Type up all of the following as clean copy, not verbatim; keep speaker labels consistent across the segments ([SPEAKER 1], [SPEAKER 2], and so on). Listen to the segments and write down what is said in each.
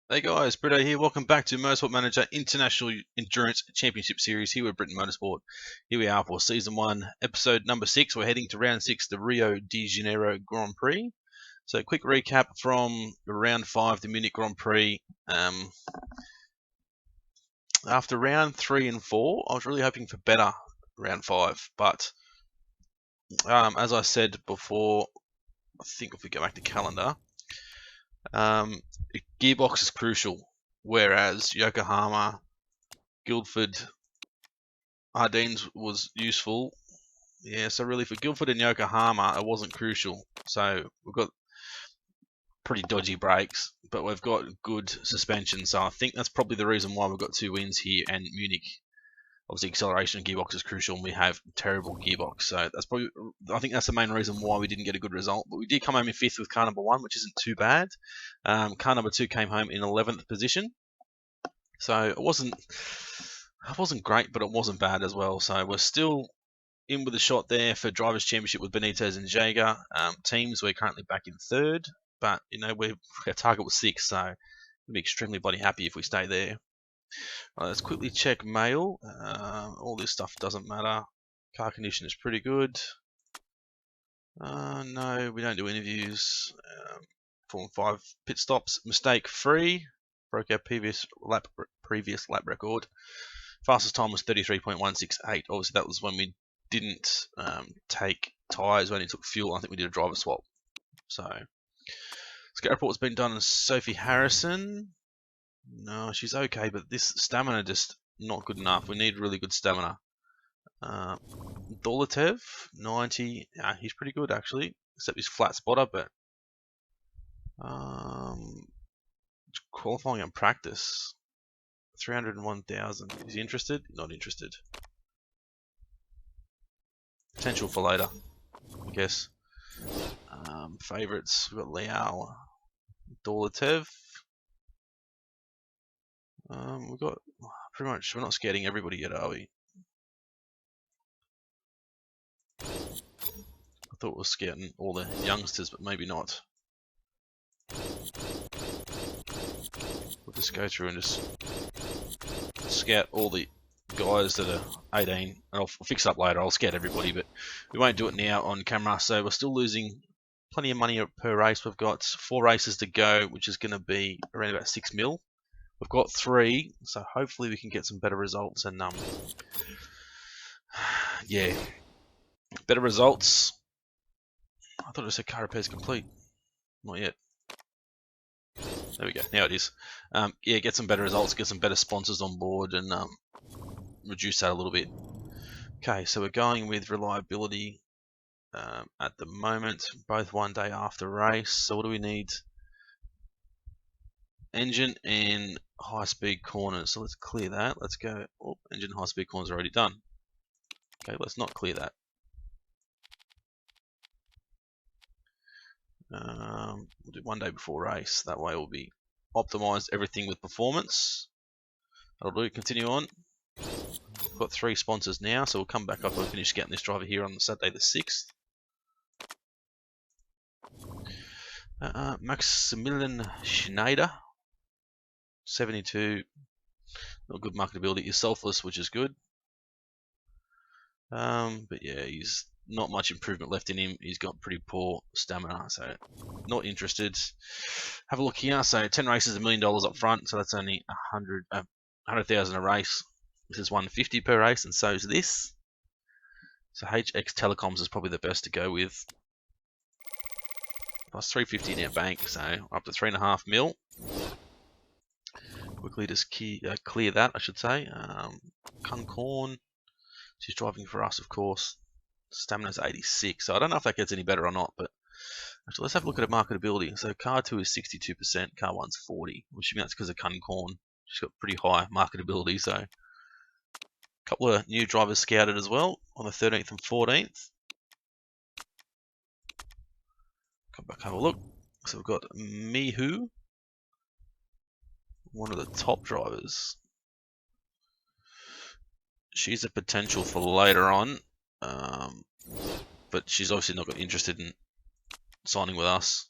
[SPEAKER 1] Hey guys, Britto here. Welcome back to Motorsport Manager International Endurance Championship Series here with Britton Motorsport. Here we are for Season 1, Episode number 6. We're heading to Round 6, the Rio de Janeiro Grand Prix. So quick recap from Round 5, the Munich Grand Prix. After Round 3 and 4, I was really hoping for better Round 5. But as I said before, I think if we go back to calendar, gearbox is crucial, whereas Yokohama, Guildford, Ardennes was useful. Yeah, so really for Guildford and Yokohama, it wasn't crucial. So we've got pretty dodgy brakes, but we've got good suspension. So I think that's probably the reason why we've got 2 wins here. And Munich, obviously acceleration and gearbox is crucial, and we have terrible gearbox. So that's probably, I think that's the main reason why we didn't get a good result. But we did come home in 5th with car number 1, which isn't too bad. Car number 2 came home in 11th position. So it wasn't great, but it wasn't bad as well. So we're still in with a shot there for Drivers' Championship with Benitez and Jaeger. Teams, we're currently back in 3rd, but you know our target was 6th, so we'll be extremely bloody happy if we stay there. Let's quickly check mail. All this stuff doesn't matter. Car condition is pretty good. No, we don't do interviews. 4 and 5 pit stops, mistake free. Broke our previous lap record. Fastest time was 33.168. Obviously, that was when we didn't take tyres, we only took fuel. I think we did a driver swap. So, scout report's been done on Sophie Harrison. No, she's okay, but this stamina just not good enough. We need really good stamina. Dolatev, 90. Yeah, he's pretty good actually, except he's flat spotter, but qualifying and practice. 301,000. Is he interested? Not interested. Potential for later, I guess. Favorites, we've got Liao, Dolatev. We've got pretty much, we're not scouting everybody yet, are we? I thought we were scouting all the youngsters, but maybe not. We'll just go through and just scout all the guys that are 18, and I'll fix it up later. I'll scout everybody, but we won't do it now on camera. So we're still losing plenty of money per race. We've got 4 races to go, which is going to be around about 6 mil. We've got 3, so hopefully we can get some better results. And yeah, better results. I thought it said car repairs complete. Not yet. There we go. Now it is. Yeah, get some better results, get some better sponsors on board, and reduce that a little bit. Okay, so we're going with reliability at the moment, both 1 day after race. So what do we need? Engine and high-speed corners. So let's clear that. Let's go. Oh, engine high-speed corners are already done. Okay, let's not clear that. We'll do 1 day before race. That way we'll be optimized everything with performance. That'll do. Continue on. We've got 3 sponsors now, so we'll come back up and finish getting this driver here on the Saturday the 6th. Maximilian Schneider, 72. Not good marketability. He's selfless, which is good. But yeah, he's not much improvement left in him. He's got pretty poor stamina, so not interested. Have a look here. So 10 races, $1 million up front. So that's only 100,000 a race. This is 150 per race, and so is this. So HX Telecoms is probably the best to go with. Plus 350 in our bank, so up to 3.5 mil. Quickly just clear that, I should say. Kunkorn, she's driving for us, of course. Stamina's 86, so I don't know if that gets any better or not, but actually let's have a look at her marketability. So car 2 is 62%, car 1's 40. I'm assuming that's because of Kunkorn. She's got pretty high marketability, so a couple of new drivers scouted as well on the 13th and 14th. Come back, have a look. So we've got Mihu, one of the top drivers. She's a potential for later on, but she's obviously not got interested in signing with us.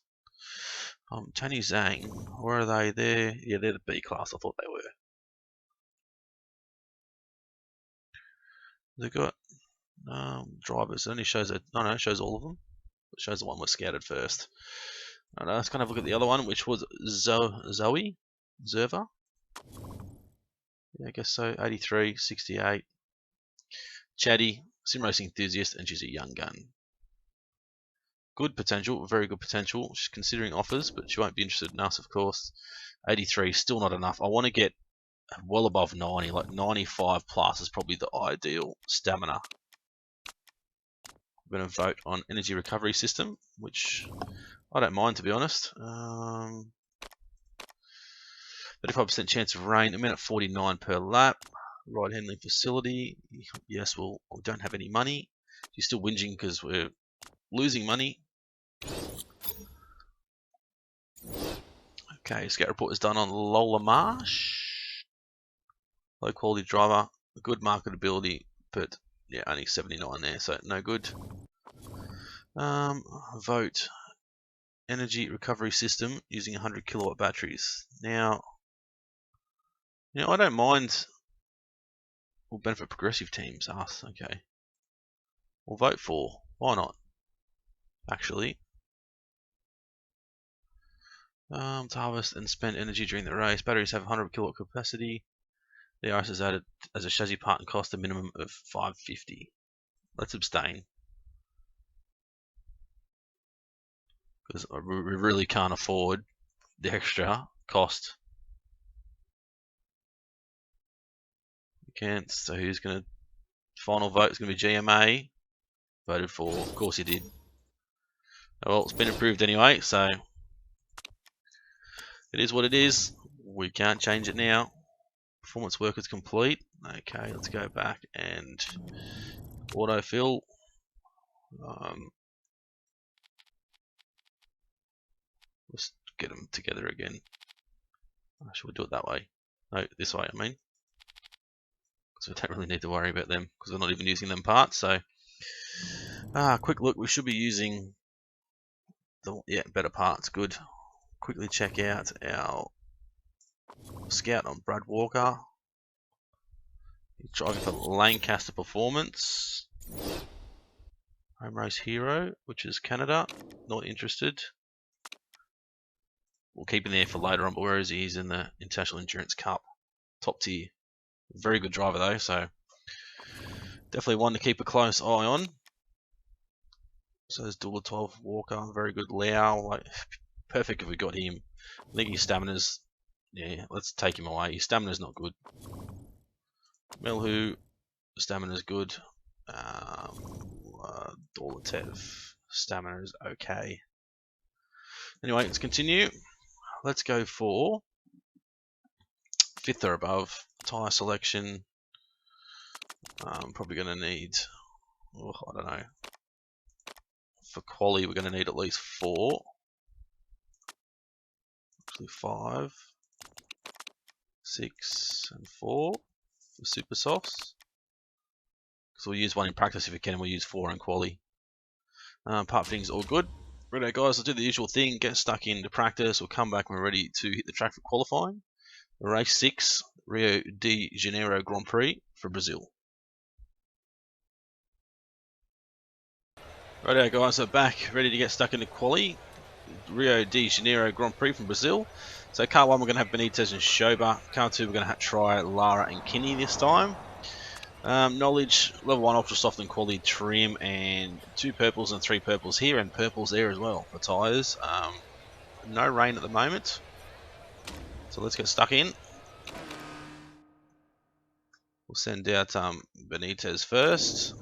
[SPEAKER 1] Tony Zhang, where are they? There, yeah, they're the B class. I thought they were. They got drivers. It only shows it. No, it shows all of them. It shows the one we're scouted first. Alright, let's kind of look at the other one, which was Zoe, Zerva. Yeah, I guess so. 83, 68. Chatty, sim racing enthusiast, and she's a young gun. Good potential, very good potential. She's considering offers, but she won't be interested in us, of course. 83, still not enough. I want to get well above 90, like 95 plus is probably the ideal stamina. I'm going to vote on energy recovery system, which I don't mind, to be honest. 35% chance of rain, a minute 49 per lap. Ride handling facility. Yes, well, we don't have any money. She's still whinging because we're losing money. Okay, scout report is done on Lola Marsh. Low quality driver, good marketability, but yeah, only 79 there, so no good. Vote energy recovery system using 100 kilowatt batteries. Now, I don't mind. Will benefit progressive teams. Us, okay. We'll vote for. Why not? Actually. To harvest and spend energy during the race. Batteries have 100 kilowatt capacity. The RS is added as a chassis part and cost a minimum of $550. Let's abstain. Because we really can't afford the extra cost. We can't. So who's going to... Final vote is going to be GMA. Voted for. Of course he did. Well, it's been approved anyway, so... It is what it is. We can't change it now. Performance work is complete. Okay, let's go back and autofill. Let's get them together again. Should we do it that way? No, this way, I mean. Because we don't really need to worry about them because we're not even using them parts. So, quick look. We should be using the better parts. Good. Quickly check out our scout on Brad Walker. He's driving for Lancaster Performance. Home Race Hero, which is Canada. Not interested. We'll keep him there for later on, but where is he? He's in the International Endurance Cup. Top tier. Very good driver though, so definitely one to keep a close eye on. So there's Dula 12 Walker, very good. Lau, like perfect if we got him. I think his stamina's, yeah, let's take him away. His stamina's not good. Melhu, stamina's good. Dolatev, stamina is okay. Anyway, let's continue. Let's go for 5th or above. Tyre selection. Probably going to need, I don't know. For quali, we're going to need at least 4. Actually 5, 6, and 4 for super softs. So we'll use 1 in practice if we can. We'll use 4 in quali. Part fittings all good. Righto guys, let's do the usual thing. Get stuck into practice. We'll come back when we're ready to hit the track for qualifying. Race 6, Rio de Janeiro Grand Prix for Brazil. Righto guys, so back ready to get stuck into quali. Rio de Janeiro Grand Prix from Brazil. So car 1 we're going to have Benitez and Schober. Car 2 we're going to try Lara and Kinney this time. Knowledge, level 1 ultra soft and quality trim, and 2 purples and 3 purples here, and purples there as well for tyres. No rain at the moment, so let's get stuck in. We'll send out Benitez first.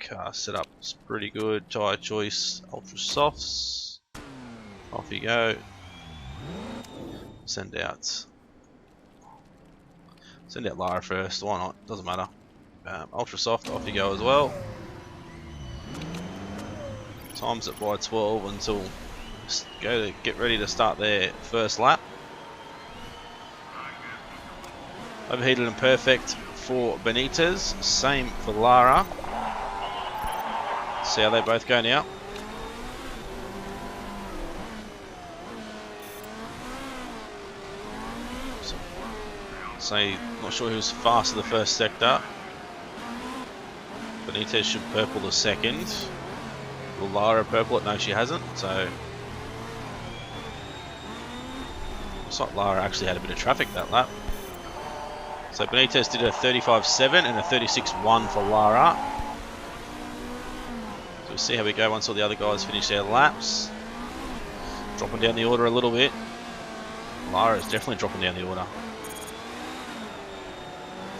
[SPEAKER 1] Car setup's pretty good. Tyre choice, ultra softs. Off you go. Send out Lara first. Why not? Doesn't matter. Ultra soft. Off you go as well. Times it by 12 until get ready to start their first lap. Overheated and perfect for Benitez. Same for Lara. See how they both go now. So not sure who's faster the first sector. Benitez should purple the second. Will Lara purple it? No, she hasn't. So looks like Lara actually had a bit of traffic that lap. So Benitez did a 35.7 and a 36.1 for Lara. So we'll see how we go once all the other guys finish their laps. Dropping down the order a little bit. Lara is definitely dropping down the order.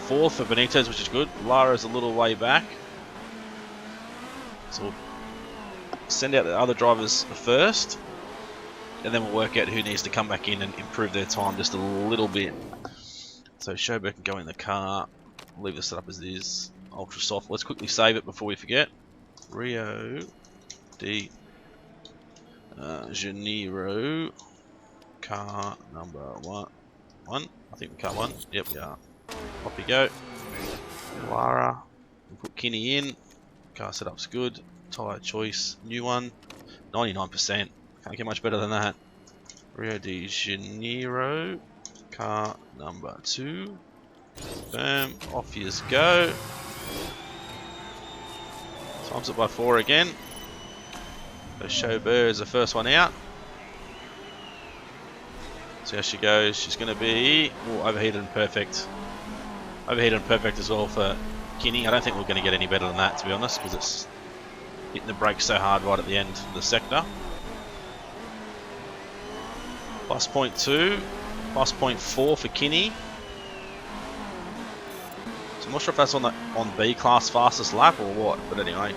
[SPEAKER 1] Fourth for Benitez, which is good. Lara's a little way back. So we'll send out the other drivers first, and then we'll work out who needs to come back in and improve their time just a little bit. So Schober can go in the car. Leave the setup as it is. Ultra soft. Let's quickly save it before we forget. Rio de Janeiro. Car number one. I think car one. Yep, we are. Off we go. Lara. We'll put Kinney in. Car setup's good. Tyre choice, new one. 99%. Can't get much better than that. Rio de Janeiro. Car number 2. Boom. Off you go. Times it by 4 again. So Schober is the first one out. See how she goes. She's going to be overheated and perfect. Overheated and perfect as well for Kinney. I don't think we're going to get any better than that, to be honest, because it's hitting the brakes so hard right at the end of the sector. Plus 0.2, plus 0.4 for Kinney. So I'm not sure if that's on B class fastest lap or what, but anyway,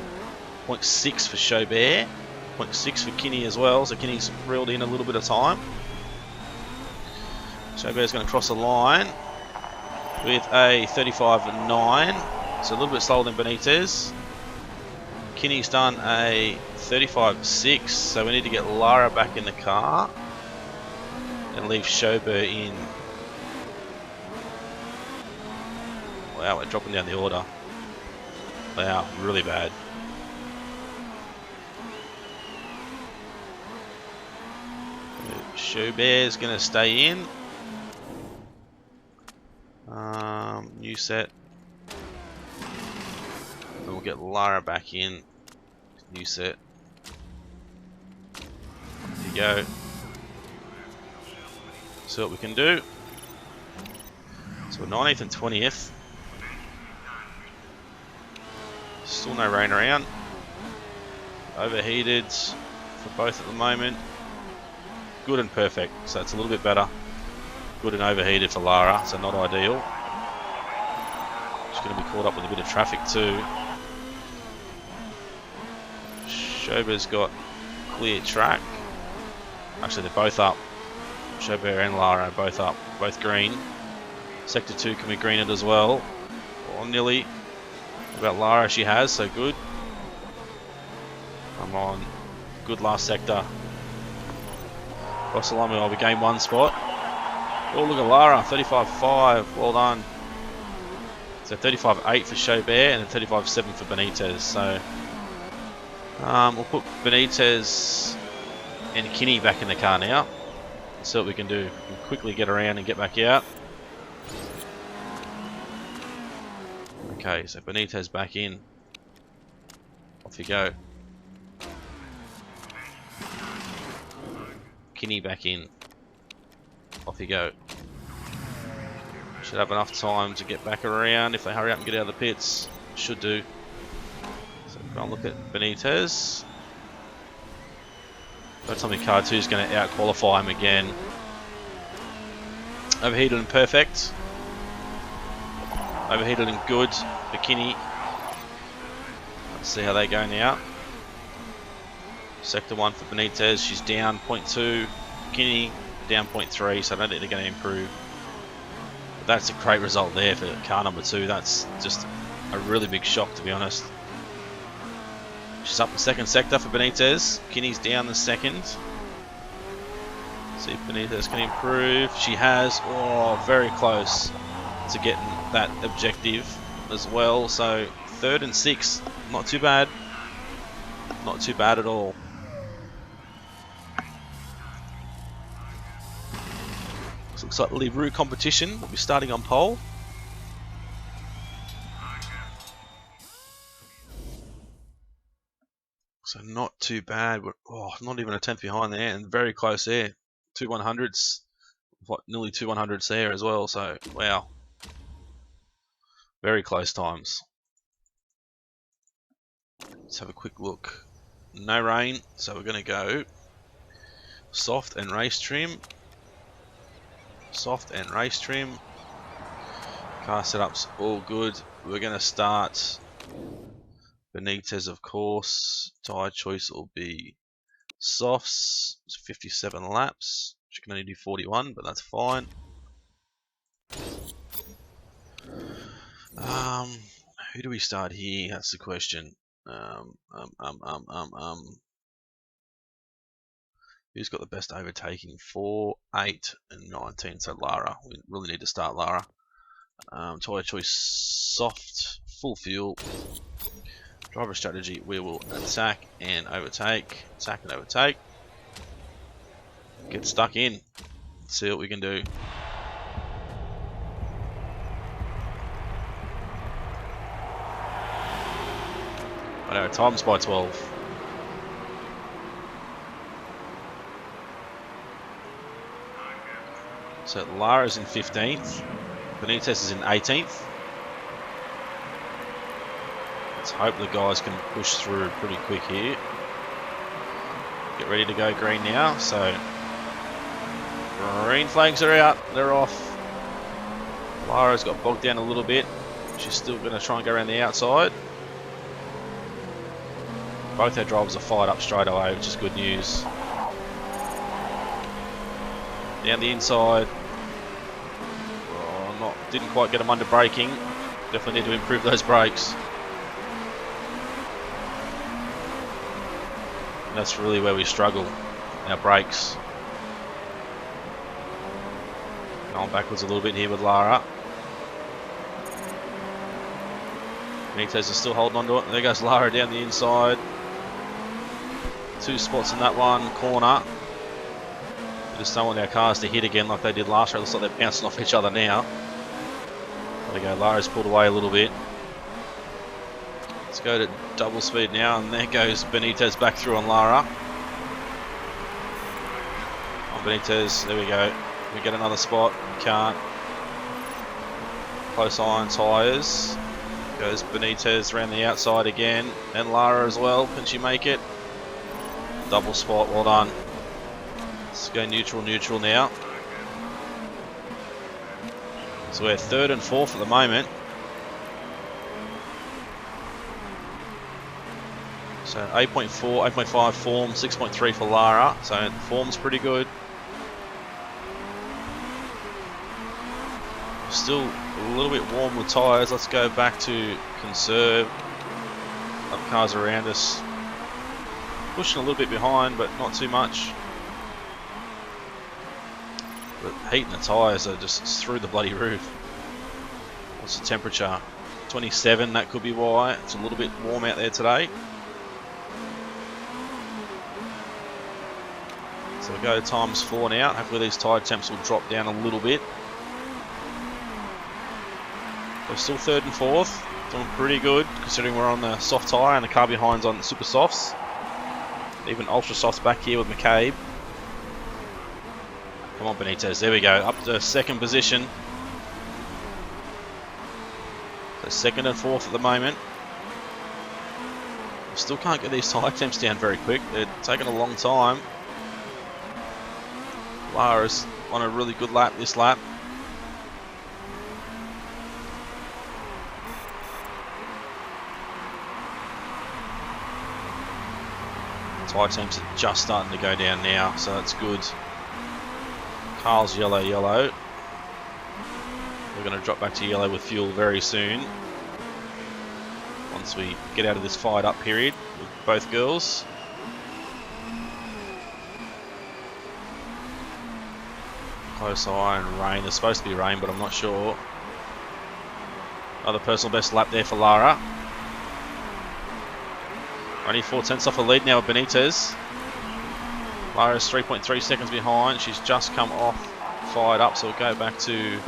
[SPEAKER 1] 0.6 for Schober, 0.6 for Kinney as well. So Kinney's reeled in a little bit of time. Schober's going to cross the line with a 35.9, so a little bit slower than Benitez. Kinney's done a 35.6, so we need to get Lara back in the car and leave Schober in. Wow, we're dropping down the order. Wow, really bad. Schober's going to stay in. New set. And we'll get Lara back in. New set. There you go. See what we can do. So we're 19th and 20th. Still no rain around. Overheated for both at the moment. Good and perfect. So it's a little bit better. Good and overheated for Lara, so not ideal. She's going to be caught up with a bit of traffic too. Schober's got clear track. Actually, they're both up. Schober and Lara are both up, both green. Sector 2 can be greened as well. Or nearly. What about Lara? She has, so good. Come on. Good last sector. Cross the line, I'll be gained 1 spot. Oh, look at Lara, 35.5, well done. So 35.8 for Schober and a 35.7 for Benitez. So we'll put Benitez and Kinney back in the car now. See what we can do. We'll quickly get around and get back out. Okay, so Benitez back in. Off you go. Kinney back in. Off you go. Should have enough time to get back around if they hurry up and get out of the pits. Should do. So go and look at Benitez. Don't tell me car 2 is going to out qualify him again. Overheated and perfect. Overheated and good for Kinney. Let's see how they go now. Sector 1 for Benitez. She's down 0.2. Kinney down 0.3, so I don't think they're going to improve. But that's a great result there for car number 2. That's just a really big shock, to be honest. She's up in second sector for Benitez. Kinney's down the second. See if Benitez can improve. She has. Oh, very close to getting that objective as well. So 3rd and 6th. Not too bad. Not too bad at all. Looks like Livery competition will be starting on pole. So not too bad. We're not even a tenth behind there, and very close there. 2 100s, what, nearly 2 100s there as well. So wow, very close times. Let's have a quick look. No rain, so we're going to go soft and race trim. Soft and race trim. Car setup's all good. We're going to start Benitez, of course. Tyre choice will be softs. It's 57 laps. She can only do 41, but that's fine. Who do we start here? That's the question. Who's got the best overtaking? 4, 8, and 19. So Lara. We really need to start Lara. Tyre choice soft, full fuel. Driver strategy, we will attack and overtake. Attack and overtake. Get stuck in. Let's see what we can do. I know, times by 12. So Lara's in 15th. Benitez is in 18th. Let's hope the guys can push through pretty quick here. Get ready to go green now. So green flags are out. They're off. Lara's got bogged down a little bit. She's still going to try and go around the outside. Both our drivers are fired up straight away, which is good news. Down the inside. Didn't quite get them under braking. Definitely need to improve those brakes. And that's really where we struggle. Our brakes. Going backwards a little bit here with Lara. Benitez is still holding on to it. There goes Lara down the inside. 2 spots in that one corner. We just don't want our cars to hit again like they did last year. It looks like they're bouncing off each other now. There we go, Lara's pulled away a little bit. Let's go to double speed now, and there goes Benitez back through on Lara. On Benitez, there we go. We get another spot, can't. Close iron tyres. Goes Benitez around the outside again, and Lara as well. Can she make it? Double spot, well done. Let's go neutral now. So we're 3rd and 4th at the moment. So 8.4, 8.5 form, 6.3 for Lara. So form's pretty good. Still a little bit warm with tyres. Let's go back to conserve. Other cars around us. Pushing a little bit behind, but not too much. But heating the tyres are just through the bloody roof. What's the temperature? 27, that could be why. It's a little bit warm out there today. So we'll go times 4 now. Hopefully these tyre temps will drop down a little bit. We're still 3rd and 4th. Doing pretty good considering we're on the soft tyre and the car behind's on the super softs. Even ultra softs back here with McCabe. Come on Benitez, there we go, up to 2nd position. So 2nd and 4th at the moment. We still can't get these tyre temps down very quick, they're taking a long time. Lara's on a really good lap this lap. Tyre temps are just starting to go down now, so that's good. Carl's yellow. We're going to drop back to yellow with fuel very soon. Once we get out of this fired up period with both girls. Close eye and rain. There's supposed to be rain, but I'm not sure. Another personal best lap there for Lara. Only 4/10 off the lead now with Benitez. Lara's 3.3 seconds behind. She's just come off fired up, so we'll go back to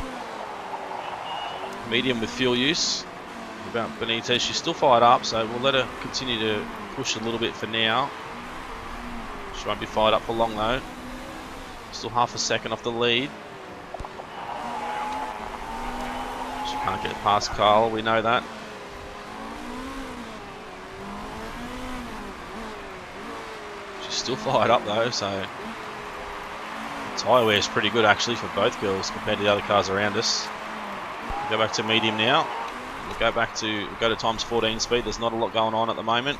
[SPEAKER 1] medium with fuel use. About Benitez, she's still fired up, so we'll let her continue to push a little bit for now. She won't be fired up for long though. Still half a second off the lead. She can't get past Kyle, we know that. She's still fired up though, so the tyre wear is pretty good actually for both girls compared to the other cars around us. Go back to medium now. We'll go to times 14 speed. There's not a lot going on at the moment.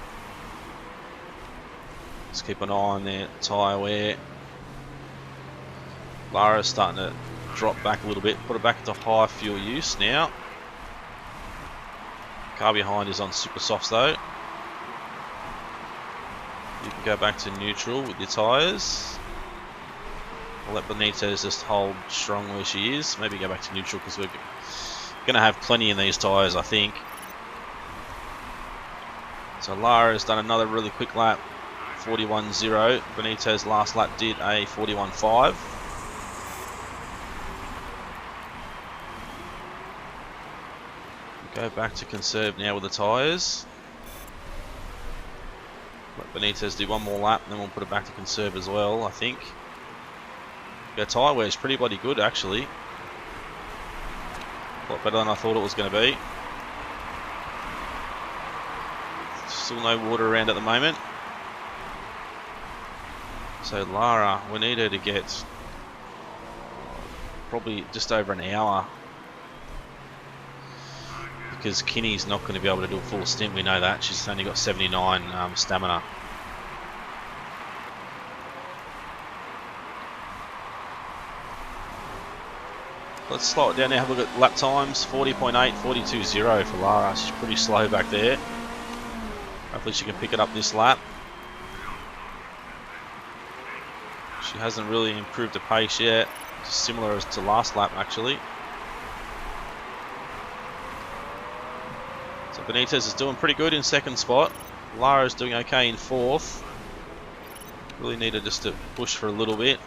[SPEAKER 1] Let's keep an eye on their tyre wear. Lara's starting to drop back a little bit. Put it back to high fuel use now. Car behind is on super softs though. You can go back to neutral with your tyres. I'll let Benitez just hold strong where she is. Maybe go back to neutral because we're going to have plenty in these tyres, I think. So Lara's done another really quick lap, 41.0. Benitez last lap did a 41.5. Go back to conserve now with the tyres. Let Benitez do one more lap and then we'll put it back to conserve as well, I think. The tyre wear is pretty bloody good actually. A lot better than I thought it was going to be. Still no water around at the moment. So Lara, we need her to get probably just over an hour. Because Kinney's not going to be able to do a full stint, we know that. She's only got 79 stamina. Let's slow it down now, have a look at lap times. 40.8, 42.0 for Lara. She's pretty slow back there. Hopefully she can pick it up this lap. She hasn't really improved the pace yet. Just similar as to last lap actually. So Benitez is doing pretty good in second spot. Lara's doing okay in fourth. Really needed just to push for a little bit.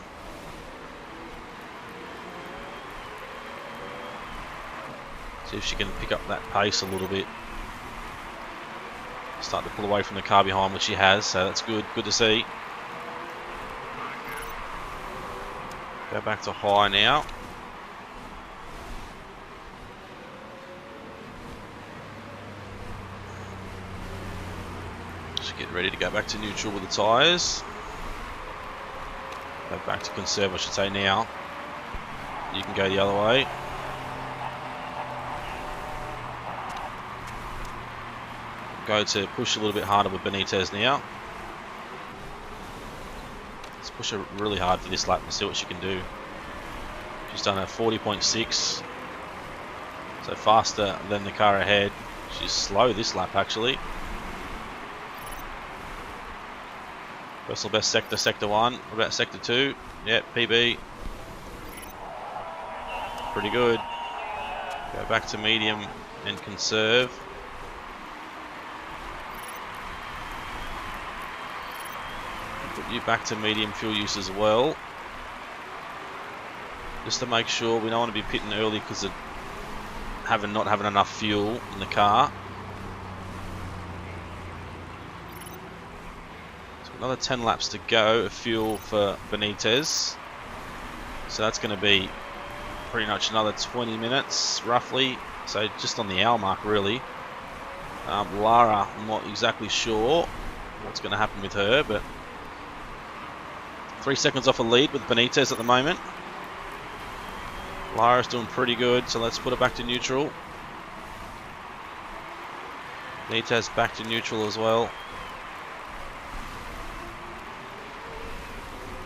[SPEAKER 1] See if she can pick up that pace a little bit. Start to pull away from the car behind, which she has, so that's good. Good to see. Go back to high now. Just get ready to go back to neutral with the tyres. Go back to conserve, I should say now. You can go the other way. Go to push a little bit harder with Benitez now. Let's push her really hard for this lap and see what she can do. She's done a 40.6, so faster than the car ahead. She's slow this lap actually. Personal best sector, sector 1. What about sector 2? Yep, PB. Pretty good. Go back to medium and conserve. Put you back to medium fuel use as well. Just to make sure we don't want to be pitting early because of not having enough fuel in the car. So another 10 laps to go of fuel for Benitez. So that's going to be pretty much another 20 minutes roughly. So just on the hour mark really. Lara, I'm not exactly sure what's going to happen with her, but 3 seconds off a lead with Benitez at the moment. Lara's doing pretty good, so let's put it back to neutral. Benitez back to neutral as well.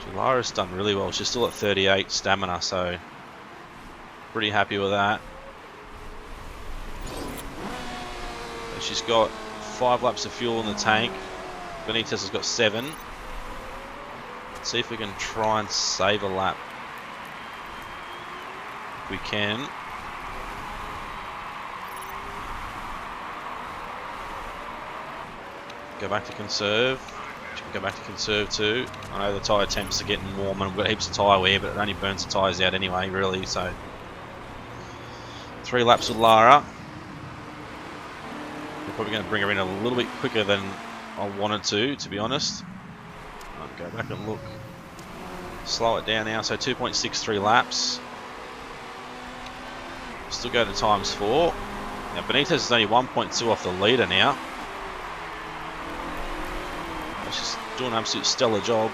[SPEAKER 1] So Lara's done really well. She's still at 38 stamina, so pretty happy with that. So she's got 5 laps of fuel in the tank. Benitez has got 7. Let's see if we can try and save a lap. If we can. Go back to conserve. She can go back to conserve too. I know the tyre temps are getting warm and we've got heaps of tyre wear, but it only burns the tyres out anyway, really. So 3 laps with Lara. We're probably going to bring her in a little bit quicker than I wanted to be honest. I'll go back and look. Slow it down now, so 2.63 laps. Still go to ×4. Now Benitez is only 1.2 off the leader now. She's doing an absolute stellar job.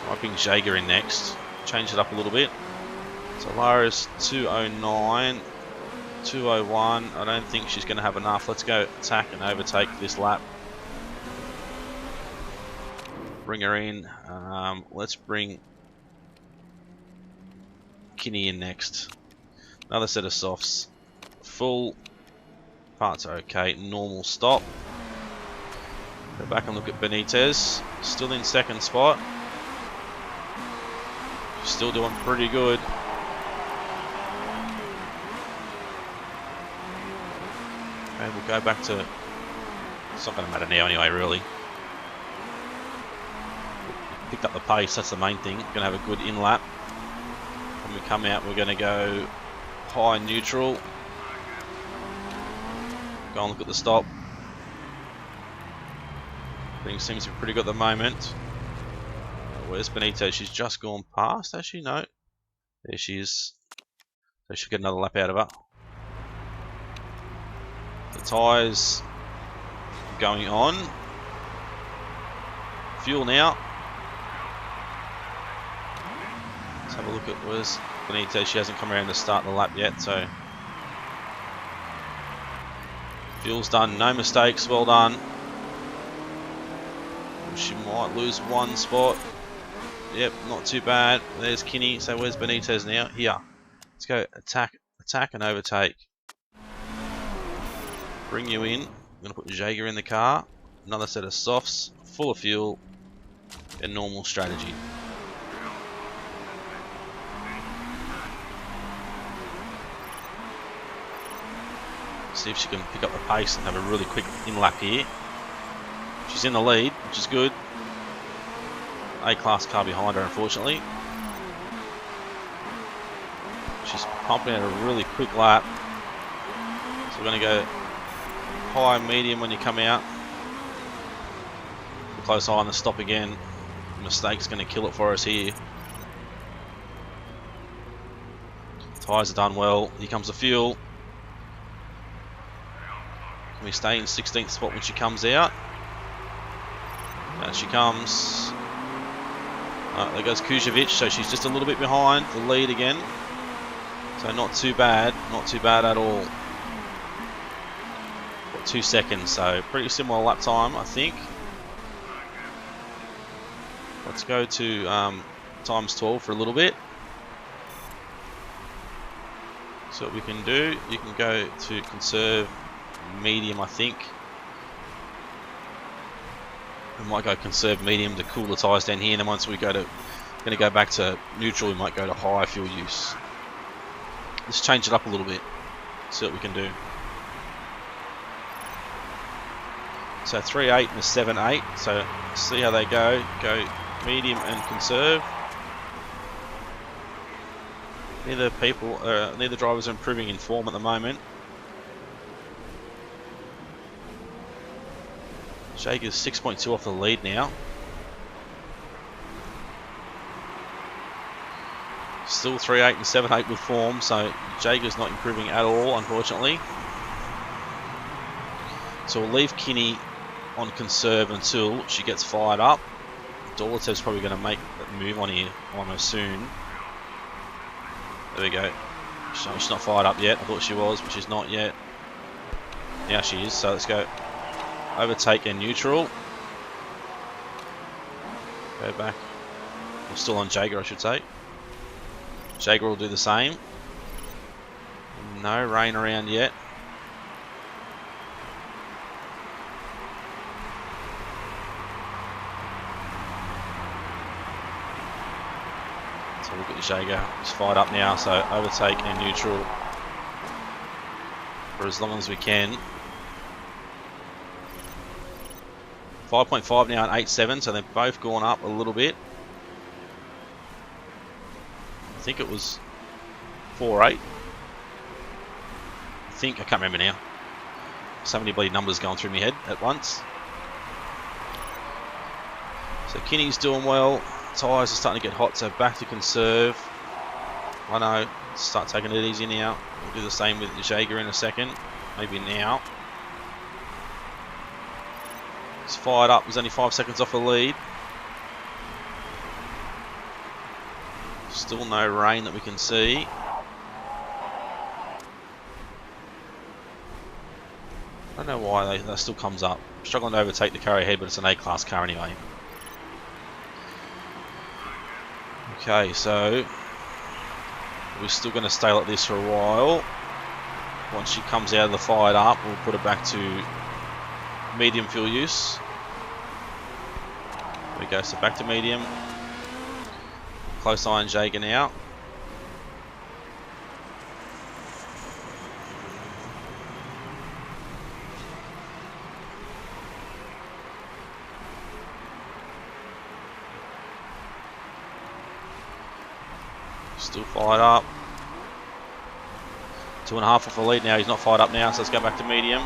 [SPEAKER 1] Might bring Jaeger in next. Change it up a little bit. So Lara's 209, 201. I don't think she's going to have enough. Let's go attack and overtake this lap. Bring her in. Let's bring Kinney in next. Another set of softs. Full parts are okay. Normal stop. Go back and look at Benitez. Still in second spot. Still doing pretty good. Okay, we'll go back to... It's not going to matter now anyway, really. Picked up the pace, that's the main thing. Going to have a good in-lap. When we come out, we're going to go high neutral. Go and look at the stop. Things seems to be pretty good at the moment. Where's Benitez? She's just gone past, has she? No. There she is. So she'll get another lap out of her. The tyres going on. Fuel now. Let's have a look at where's Benitez. She hasn't come around to start the lap yet, so fuel's done. No mistakes. Well done. She might lose one spot. Yep, not too bad. There's Kinney. So where's Benitez now? Here. Let's go attack and overtake. Bring you in. I'm going to put Jaeger in the car. Another set of softs, full of fuel, and normal strategy. See if she can pick up the pace and have a really quick in-lap here. She's in the lead, which is good. A-class car behind her, unfortunately. She's pumping out a really quick lap. So we're going to go high, medium when you come out. Close eye on the stop again. Mistake's going to kill it for us here. Tyres are done well. Here comes the fuel. Can we stay in 16th spot when she comes out? Out she comes. There goes Kujovic, so she's just a little bit behind the lead again. So not too bad at all. Got 2 seconds, so pretty similar lap time, I think. Let's go to ×12 for a little bit. So what we can do, you can go to conserve medium, I think. We might go conserve medium to cool the tyres down here, and then once we going to go back to neutral, we might go to high fuel use. Let's change it up a little bit, see what we can do. So 3.8 and a 7.8. So see how they go. Go medium and conserve. Neither drivers are improving in form at the moment. Jaeger's 6.2 off the lead now. Still 3.8 and 7.8 with form, so Jaeger's not improving at all, unfortunately. So we'll leave Kinney on conserve until she gets fired up. Dolitev's probably going to make a move on her soon. There we go. She's not fired up yet. I thought she was, but she's not yet. Now she is, so let's go. Overtake and neutral. Go back. We're still on Jaeger, I should say. Jaeger will do the same. No rain around yet. So look at Jaeger. He's fired up now, so overtake and neutral for as long as we can. 5.5 now and 8.7, so they've both gone up a little bit. I think it was 4.8. I can't remember now. So many bloody numbers going through my head at once. So Kinney's doing well. Tyres are starting to get hot, so back to conserve. I know, start taking it easy now. We'll do the same with Jaeger in a second. Maybe now. It's fired up. There's only 5 seconds off the lead. Still no rain that we can see. I don't know why that still comes up. Struggling to overtake the car ahead, but it's an A-class car anyway. Okay, so we're still going to stay like this for a while. Once she comes out of the fired up, we'll put it back to medium fuel use. There we go, so back to medium. Close eye on Jaeger now. Still fired up. 2.5 off the lead now. He's not fired up now, so let's go back to medium.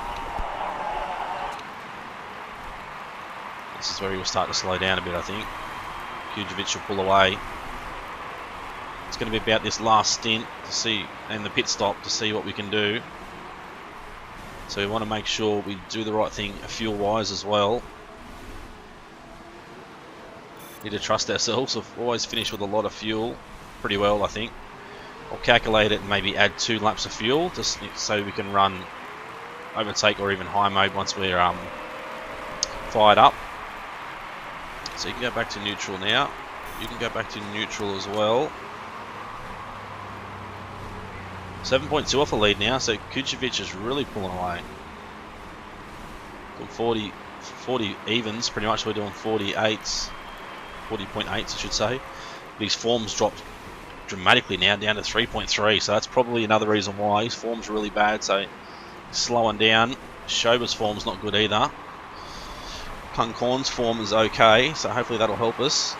[SPEAKER 1] This is where he will start to slow down a bit, I think. Kujovic will pull away. It's going to be about this last stint to see, and the pit stop to see what we can do. So we want to make sure we do the right thing fuel-wise as well. Need to trust ourselves. We've always finished with a lot of fuel. Pretty well, I think. I'll calculate it and maybe add 2 laps of fuel just so we can run overtake or even high mode once we're fired up. So you can go back to neutral now. You can go back to neutral as well. 7.2 off the lead now, so Kujovic is really pulling away. Doing 40 evens, pretty much. We're doing 40.8s, I should say. But his form's dropped dramatically now, down to 3.3, so that's probably another reason why. His form's really bad, so he's slowing down. Shoba's form's not good either. Kunkorn's form is okay, so hopefully that'll help us.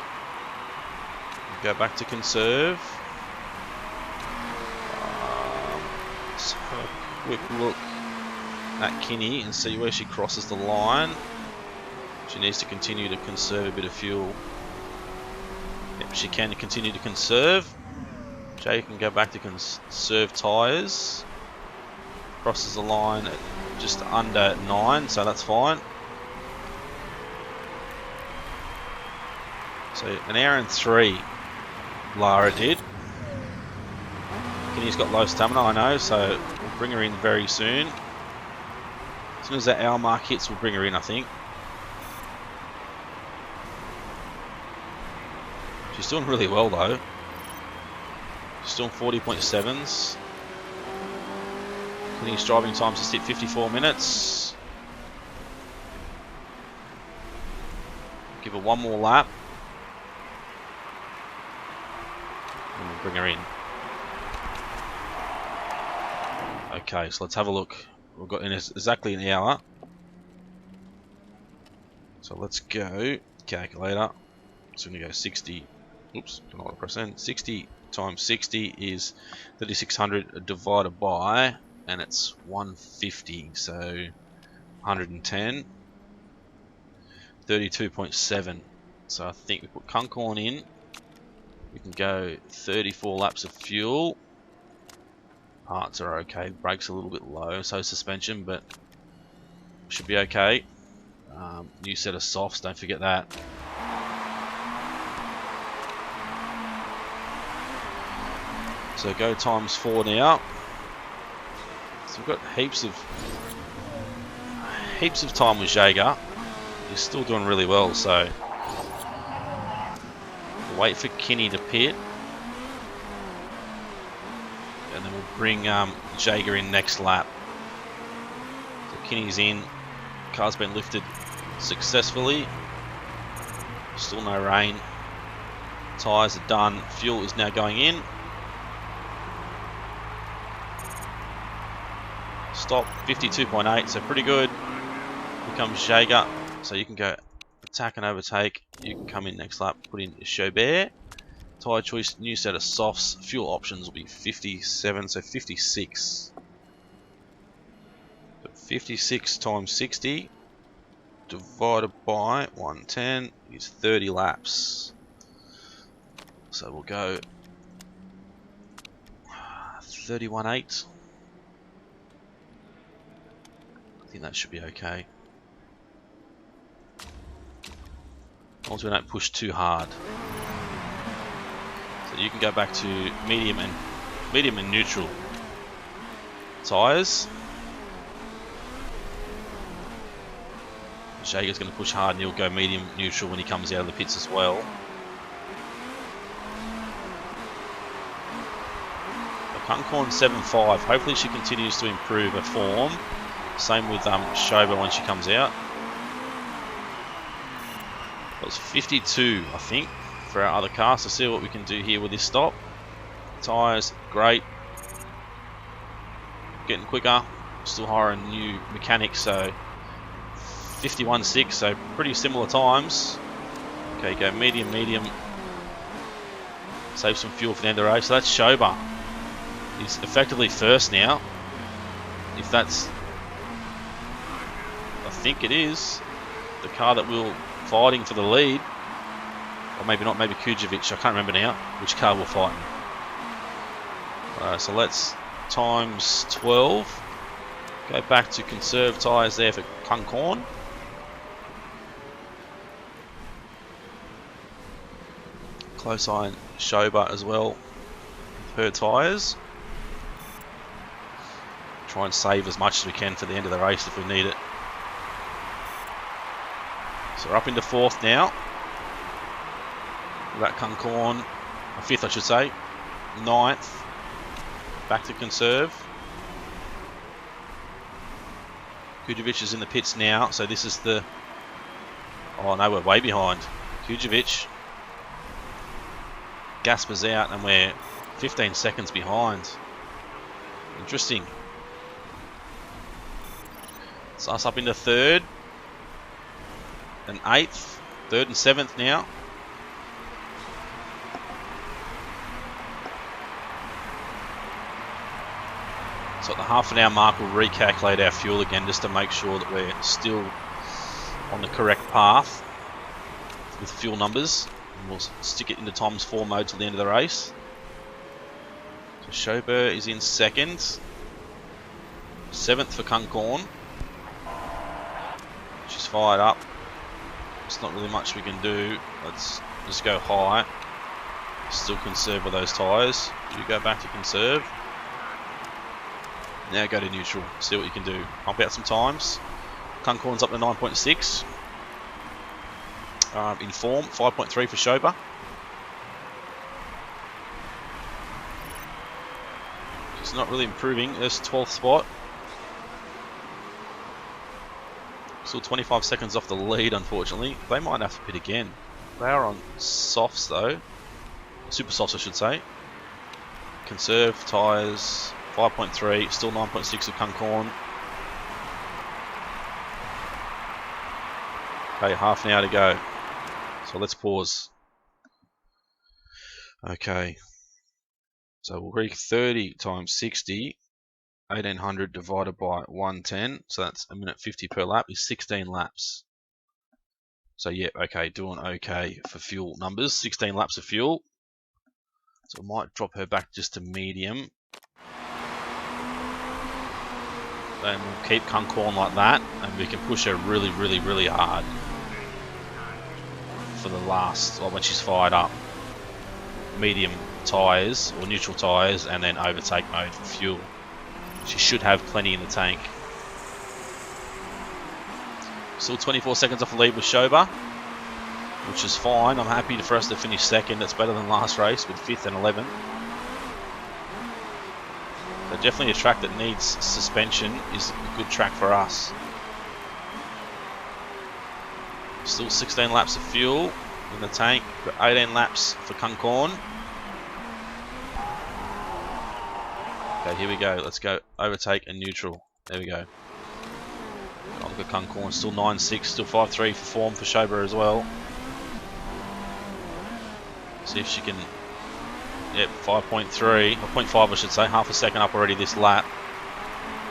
[SPEAKER 1] Go back to conserve. Let's have a quick look at Kinney and see where she crosses the line. She needs to continue to conserve a bit of fuel. Yep, she can continue to conserve. Jay can go back to conserve tyres. Crosses the line at just under 9, so that's fine. So an hour and 3, Lara did. Kinney's got low stamina, I know, so we'll bring her in very soon. As soon as that hour mark hits, we'll bring her in, I think. She's doing really well though. She's doing 40.7s. Kinney's driving times just hit 54 minutes. Give her one more lap. And we'll bring her in. Okay, so let's have a look. We've got in exactly an hour. So let's go calculator. So we're going to go 60. Oops, don't know what to press in. 60 times 60 is 3600 divided by, and it's 150. So 110. 32.7. So I think we put Kunkorn in. We can go 34 laps of fuel. Parts are okay. Brakes a little bit low, so suspension, but should be okay. New set of softs, don't forget that. So go times 4 now. So we've got heaps of time with Jaeger. He's still doing really well, so we'll wait for Kinney to pit. And then we'll bring Jaeger in next lap. So Kinney's in. Car's been lifted successfully. Still no rain. Tyres are done. Fuel is now going in. Stop 52.8, so pretty good. Here comes Jaeger. So you can go attack and overtake. You can come in next lap, put in Chaubert. Tyre choice, new set of softs. Fuel options will be 57, so 56. So 56 times 60 divided by 110 is 30 laps. So we'll go 31.8. I think that should be okay. As long as we don't push too hard. So you can go back to medium and neutral tyres. Jager's going to push hard and he'll go medium neutral when he comes out of the pits as well. Kunkorn 7.5. Hopefully she continues to improve her form. Same with Shoba when she comes out. That was 52, I think, for our other car. So see what we can do here with this stop. Tyres, great. Getting quicker. Still hiring new mechanics, so 51.6, so pretty similar times. Okay, go medium, medium. Save some fuel for the end of the race. So that's Shoba. He's effectively first now. If that's, I think it is, the car that we're fighting for the lead. Or maybe not, maybe Kujovic. I can't remember now which car we're fighting. So let's times 12. Go back to conserve tyres there for Kunkorn. Close eye on Shoba as well. Her tyres. Try and save as much as we can for the end of the race if we need it. So we're up into fourth now. That Kunkorn, fifth I should say. Ninth. Back to conserve. Kujovic is in the pits now, so this is the... Oh no, we're way behind. Kujovic. Gasper's out and we're 15 seconds behind. Interesting. So us up into third and eighth, third and seventh now. So at the half an hour mark we'll recalculate our fuel again just to make sure that we're still on the correct path with fuel numbers. And we'll stick it into times 4 mode till the end of the race. So Shoba is in second. 7th for Kunkorn. She's fired up. There's not really much we can do. Let's just go high. Still conserve with those tyres. You go back to conserve. Now go to neutral. See what you can do. Pump out some times. Kunkorn's up to 9.6. In form, 5.3 for Shoba. She's not really improving. There's 12th spot. Still 25 seconds off the lead, unfortunately. They might have to pit again. They are on softs though. Super softs, I should say. Conserve tyres, 5.3, still 9.6 of Kunkorn. Okay, half an hour to go. So let's pause. Okay. So we'll read 30 times 60. 1800 divided by 110, so that's a minute 50 per lap, is 16 laps. So yeah, okay, doing okay for fuel numbers. 16 laps of fuel. So I might drop her back just to medium. And we'll keep Kunkorn like that, and we can push her really, really, really hard for the last, well, when she's fired up. Medium tyres, or neutral tyres, and then overtake mode for fuel. She should have plenty in the tank. Still 24 seconds off the lead with Shoba, which is fine. I'm happy for us to finish second. It's better than last race with 5th and 11th. So definitely a track that needs suspension is a good track for us. Still 16 laps of fuel in the tank. Got 18 laps for Kunkorn. Okay, here we go. Let's go overtake and neutral. There we go. Olga Kunkorn still 9.6, still 5.3 for form for Shober as well. See if she can. Yep, 5.3, or 0.5 I should say, half a second up already this lap.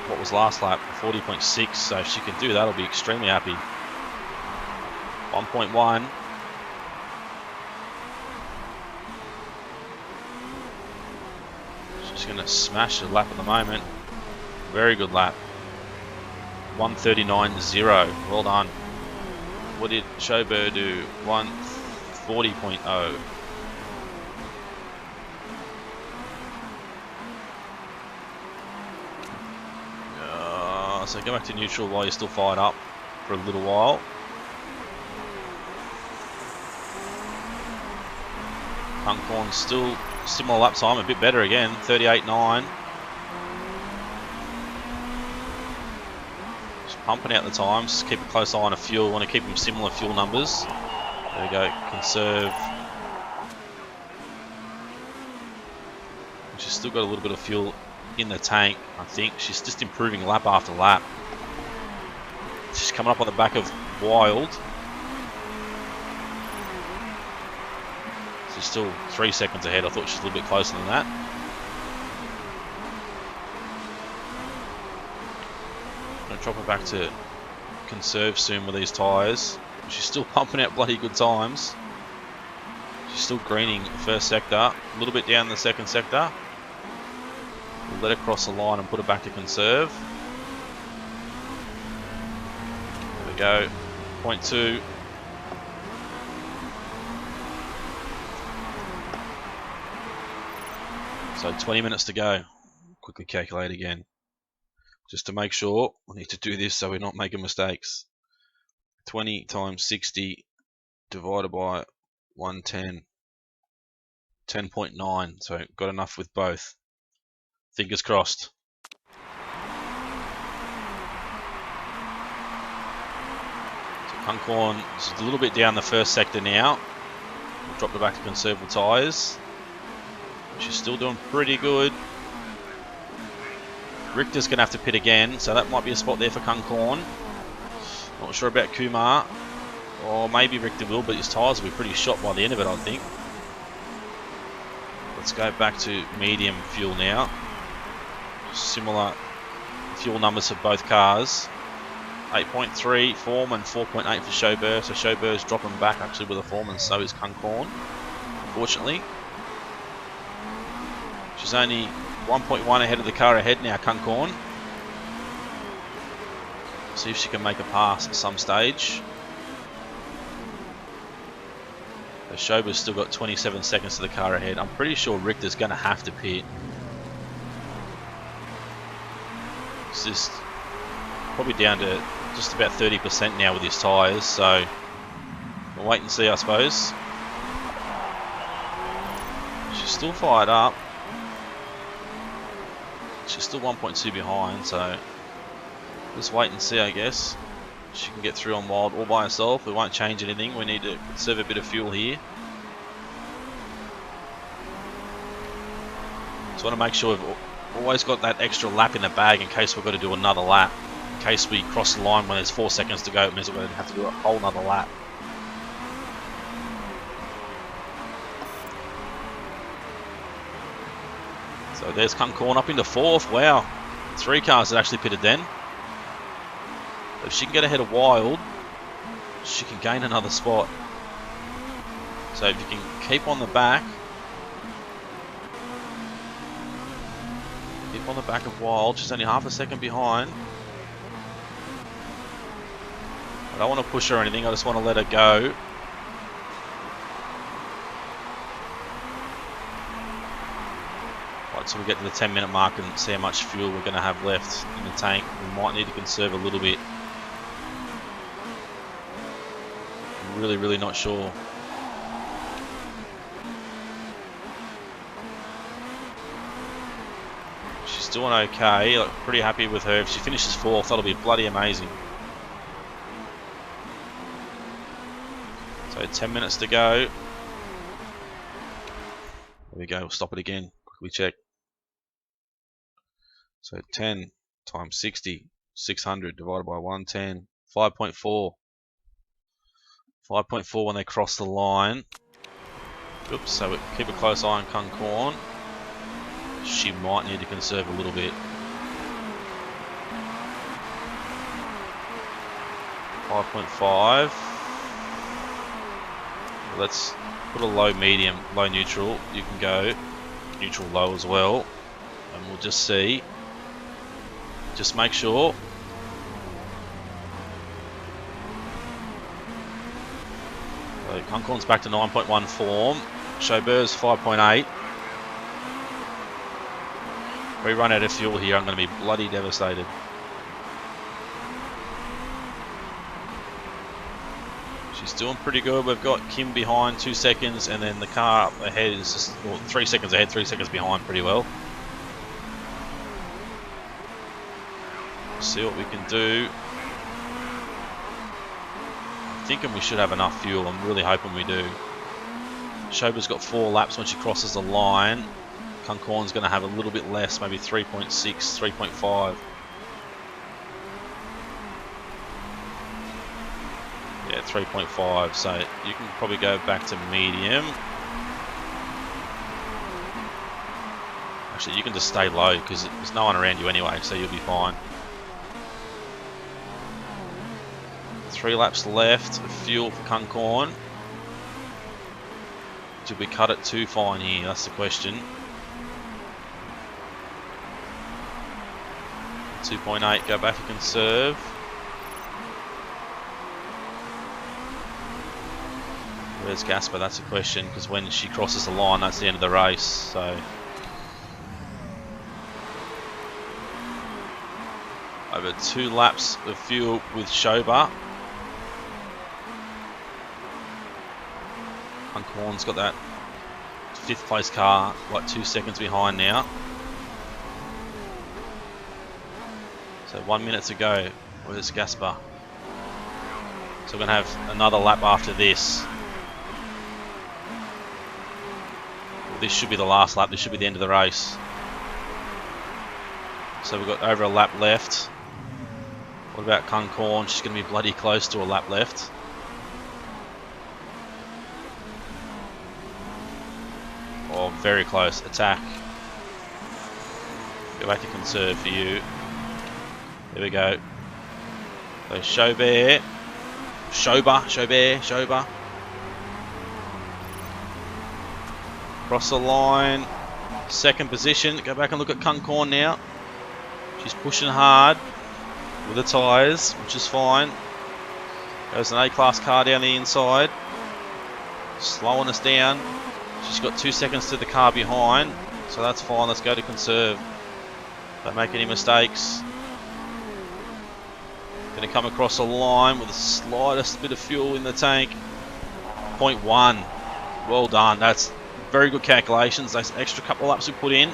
[SPEAKER 1] What was last lap? 40.6, so if she can do that, I'll be extremely happy. 1.1. She's going to smash the lap at the moment. Very good lap. 1:39.0. Well done. What did Shober do? 1:40.0. So go back to neutral while you're still fired up for a little while. Kunkorn still similar lap time, a bit better again, 38.9. Just pumping out the times, just keep a close eye on the fuel, want to keep them similar fuel numbers. There we go, conserve. She's still got a little bit of fuel in the tank, I think. She's just improving lap after lap. She's coming up on the back of Wild. She's still 3 seconds ahead. I thought she was a little bit closer than that. I'm going to drop her back to conserve soon with these tyres. She's still pumping out bloody good times. She's still greening the first sector, a little bit down the second sector. We'll let her cross the line and put her back to conserve. There we go, 0.2. So 20 minutes to go. Quickly calculate again. Just to make sure, we need to do this so we're not making mistakes. 20 times 60 divided by 110. 10.9. So got enough with both. Fingers crossed. So Kunkorn is a little bit down the first sector now. We'll drop her back to conservative tyres. She's still doing pretty good. Richter's going to have to pit again, so that might be a spot there for Kunkorn. Not sure about Kumar. Or maybe Richter will, but his tyres will be pretty shot by the end of it, I think. Let's go back to medium fuel now. Similar fuel numbers for both cars. 8.3 Form and 4.8 for Shober. So Shober's dropping back actually with a Form, and so is Kunkorn, unfortunately. She's only 1.1 ahead of the car ahead now, Kunkorn. See if she can make a pass at some stage. The Shober's still got 27 seconds to the car ahead. I'm pretty sure Richter's going to have to pit. It's just probably down to just about 30% now with his tyres, so we'll wait and see, I suppose. She's still fired up. She's still 1.2 behind, so just wait and see, I guess. She can get through on Wild all by herself. We won't change anything. We need to conserve a bit of fuel here. Just want to make sure we've always got that extra lap in the bag in case we've got to do another lap. In case we cross the line when there's 4 seconds to go, it means we're going to have to do a whole nother lap. So there's Kunkorn up into 4th. Wow. 3 cars that actually pitted then. If she can get ahead of Wild, she can gain another spot. So if you can keep on the back, of Wild, she's only half a second behind. I don't want to push her or anything, I just want to let her go. Right, so we get to the 10-minute mark and see how much fuel we're going to have left in the tank. We might need to conserve a little bit. Really not sure. She's doing okay. Like, pretty happy with her. If she finishes 4th, that'll be bloody amazing. So 10 minutes to go. There we go. We'll stop it again. Quickly check. So 10 times 60 600 divided by 110. 5.4. 5.4 when they cross the line. Oops, so we keep a close eye on Kunkorn. She might need to conserve a little bit. 5.5. Let's put a low medium, low neutral. You can go neutral low as well. And we'll just see. Just make sure. So Kunkorn's back to 9.1 form. Chauber's 5.8. If we run out of fuel here, I'm going to be bloody devastated. She's doing pretty good. We've got Kim behind 2 seconds, and then the car up ahead is just, well, 3 seconds ahead, 3 seconds behind pretty well. See what we can do. I'm thinking we should have enough fuel. I'm really hoping we do. Chauber's got 4 laps when she crosses the line. Kunkorn's going to have a little bit less, maybe 3.6, 3.5. Yeah, 3.5. So you can probably go back to medium. Actually, you can just stay low because there's no one around you anyway, so you'll be fine. 3 laps left of fuel for Kunkorn. Did we cut it too fine here? That's the question. 2.8, go back and conserve. Where's Gasper? That's a question, because when she crosses the line, that's the end of the race. So over 2 laps of fuel with Chauber. Kunkorn's got that 5th place car, like 2 seconds behind now. So 1 minute to go. Where's Gasper? So we're going to have another lap after this. Well, this should be the last lap. This should be the end of the race. So we've got over a lap left. What about Kunkorn? She's going to be bloody close to a lap left. Oh, very close. Attack. Go back to conserve for you. There we go. So Chauber. Chauber. Cross the line. 2nd position. Go back and look at Kunkorn now. She's pushing hard with the tyres, which is fine. Goes an A-class car down the inside. Slowing us down. She's got 2 seconds to the car behind, so that's fine. Let's go to conserve. Don't make any mistakes. Going to come across the line with the slightest bit of fuel in the tank. 0.1. Well done. That's very good calculations. Those extra couple of laps we put in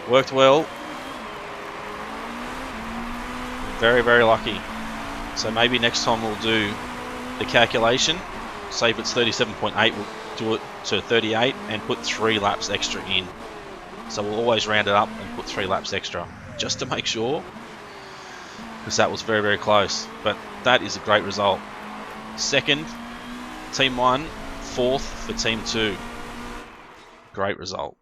[SPEAKER 1] worked well. Very, very lucky. So maybe next time we'll do the calculation. Say if it's 37.8, we'll do it to 38 and put 3 laps extra in. So we'll always round it up and put 3 laps extra just to make sure, because that was very, very close. But that is a great result. 2nd, Team 1, 4th for Team 2. Great result.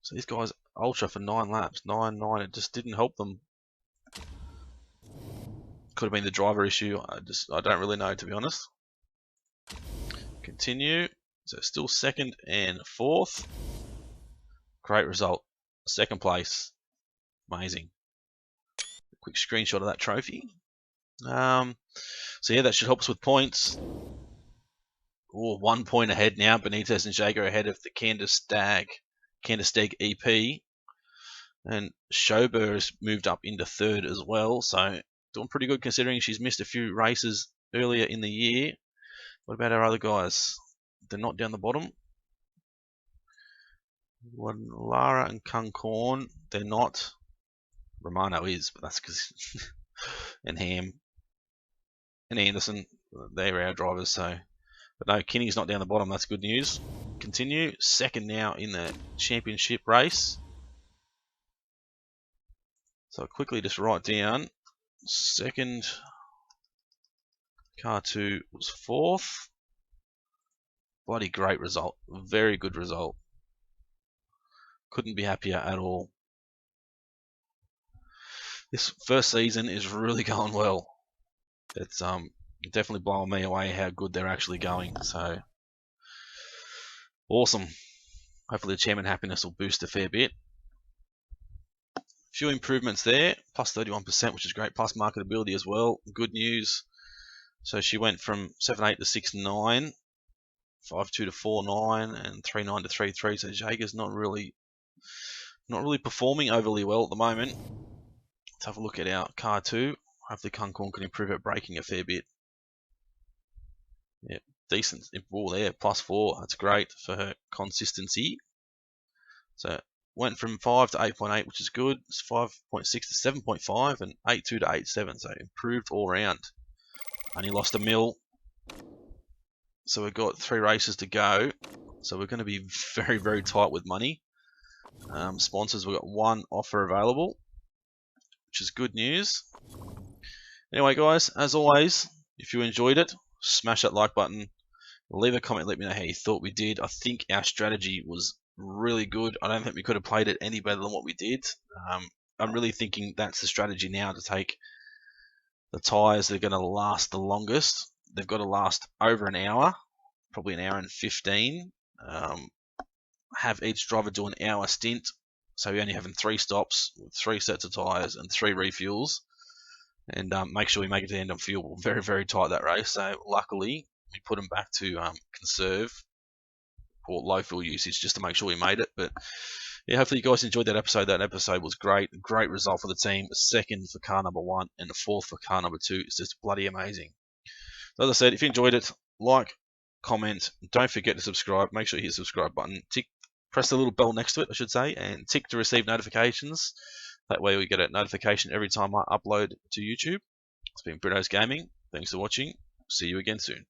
[SPEAKER 1] So these guys ultra for 9 laps, 9. It just didn't help them. Could have been the driver issue. I don't really know, to be honest. Continue. So still 2nd and 4th. Great result. 2nd place. Amazing. Quick screenshot of that trophy. So yeah, that should help us with points. Oh, 1 point ahead now. Benitez and Jaeger ahead of the Candice Steg EP. And Chauber has moved up into 3rd as well. So doing pretty good considering she's missed a few races earlier in the year. What about our other guys? They're not down the bottom. Lara and Kunkorn, they're not. Romano is, but that's because and Ham and Anderson, they're our drivers. So, but no, Kinney's not down the bottom. That's good news. Continue. 2nd now in the championship race. So I'll quickly just write down. Second, car 2 was 4th. Bloody great result. Very good result. Couldn't be happier at all. This first season is really going well. It's definitely blowing me away how good they're actually going. So awesome. Hopefully the chairman happiness will boost a fair bit. Few improvements there, plus 31%, which is great, plus marketability as well. Good news. So she went from 7.8 to 6.9, 5.2 to 4.9, and 3.9 to 3.3. So Jager's not really performing overly well at the moment. Let's have a look at our car 2. Hopefully Kunkorn can improve at braking a fair bit. Yeah, decent ball there, +4. That's great for her consistency. So went from 5 to 8.8, which is good. It's 5.6 to 7.5 and 8.2 to 8.7. So improved all round. Only lost a mil. So we've got 3 races to go. So we're going to be very, very tight with money. Sponsors, we've got 1 offer available, which is good news. Anyway, guys, as always, if you enjoyed it, smash that like button. Leave a comment, let me know how you thought we did. I think our strategy was really good. I don't think we could have played it any better than what we did. I'm really thinking that's the strategy now, to take the tyres that are going to last the longest. They've got to last over an hour, probably an hour and 15. Have each driver do an hour stint, so we're only having 3 stops, 3 sets of tyres and 3 refuels, and make sure we make it to the end on fuel. Very, very tight that race. So luckily we put them back to conserve or low fuel usage just to make sure we made it. But yeah, hopefully you guys enjoyed that episode. That episode was great. Great result for the team. 2nd for car number 1 and the 4th for car number 2. It's just bloody amazing. So as I said, if you enjoyed it, like, comment, don't forget to subscribe. Make sure you hit the subscribe button. Press the little bell next to it, I should say, and tick to receive notifications. That way we get a notification every time I upload to YouTube. It's been Britto's Gaming. Thanks for watching. See you again soon.